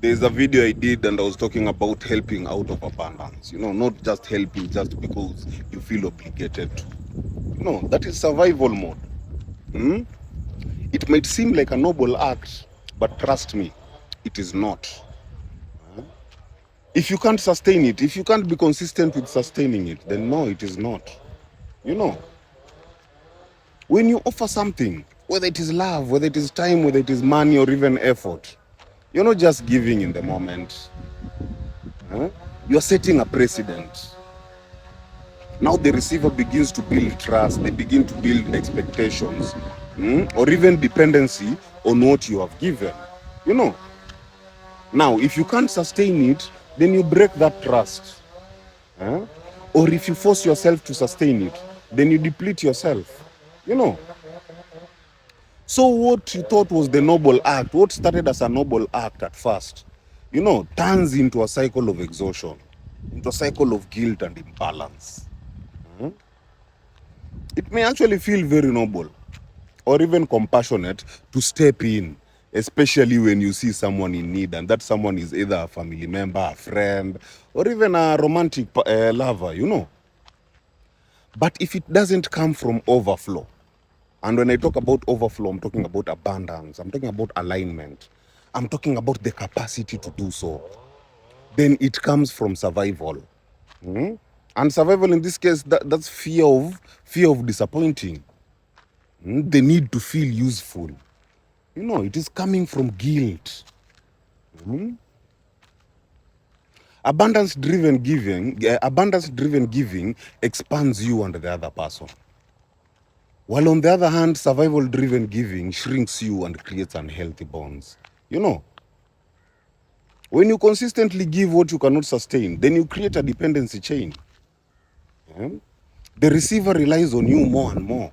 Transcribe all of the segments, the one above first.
There's a video I did and I was talking about helping out of abundance. Not just helping just because you feel obligated to. That is survival mode. Hmm? It might seem like a noble act, but trust me, it is not. If you can't sustain it, if you can't be consistent with sustaining it, then no, it is not. You know, when you offer something, whether it is love, whether it is time, whether it is money or even effort, you're not just giving in the moment. You're setting a precedent. Now the receiver begins to build trust, they begin to build expectations, or even dependency on what you have given. You know, now if you can't sustain it, then you break that trust. Or if you force yourself to sustain it, then you deplete yourself. You know. So what you thought was the noble act, what started as a noble act at first, turns into a cycle of exhaustion, into a cycle of guilt and imbalance. It may actually feel very noble or even compassionate to step in, especially when you see someone in need, and that someone is either a family member, a friend, or even a romantic lover. But if it doesn't come from overflow, and when I talk about overflow, I'm talking about abundance, I'm talking about alignment, I'm talking about the capacity to do so, then it comes from survival. And survival in this case, that's fear of disappointing. The need to feel useful. It is coming from guilt. Abundance driven giving expands you and the other person. While on the other hand, survival driven giving shrinks you and creates unhealthy bonds. When you consistently give what you cannot sustain, then you create a dependency chain. The receiver relies on you more and more.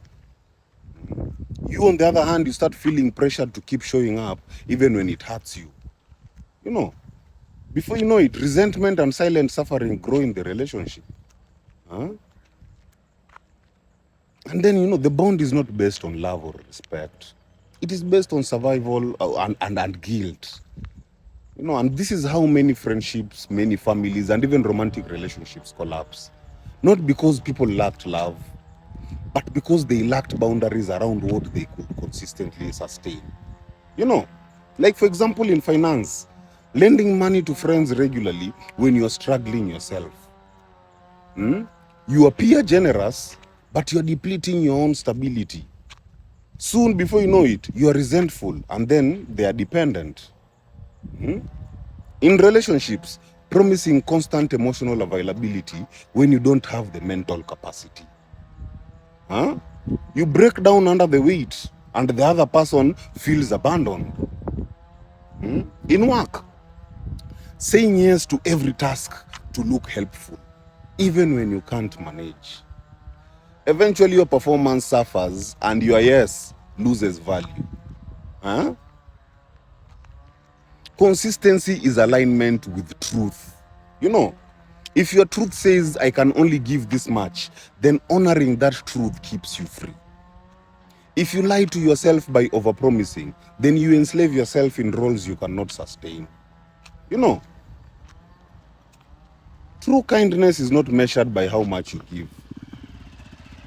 You, on the other hand, you start feeling pressured to keep showing up even when it hurts you. Before you know it, resentment and silent suffering grow in the relationship. And then, the bond is not based on love or respect. It is based on survival and guilt. And this is how many friendships, many families, and even romantic relationships collapse. Not because people lacked love, but because they lacked boundaries around what they could consistently sustain. Like for example, in finance, lending money to friends regularly when you're struggling yourself. You appear generous, but you're depleting your own stability. Soon, before you know it, you are resentful, and then they are dependent. In relationships, promising constant emotional availability when you don't have the mental capacity. You break down under the weight, and the other person feels abandoned. In work, saying yes to every task to look helpful, even when you can't manage. Eventually, your performance suffers, and your yes loses value. Consistency is alignment with truth. If your truth says, I can only give this much, then honoring that truth keeps you free. If you lie to yourself by overpromising, then you enslave yourself in roles you cannot sustain. True kindness is not measured by how much you give.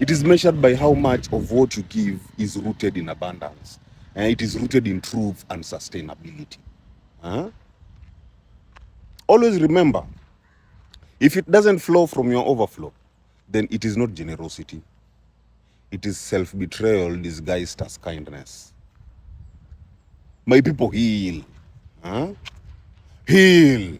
It is measured by how much of what you give is rooted in abundance. And it is rooted in truth and sustainability. Always remember, if it doesn't flow from your overflow, then it is not generosity. It is self-betrayal disguised as kindness. My people, heal. Heal.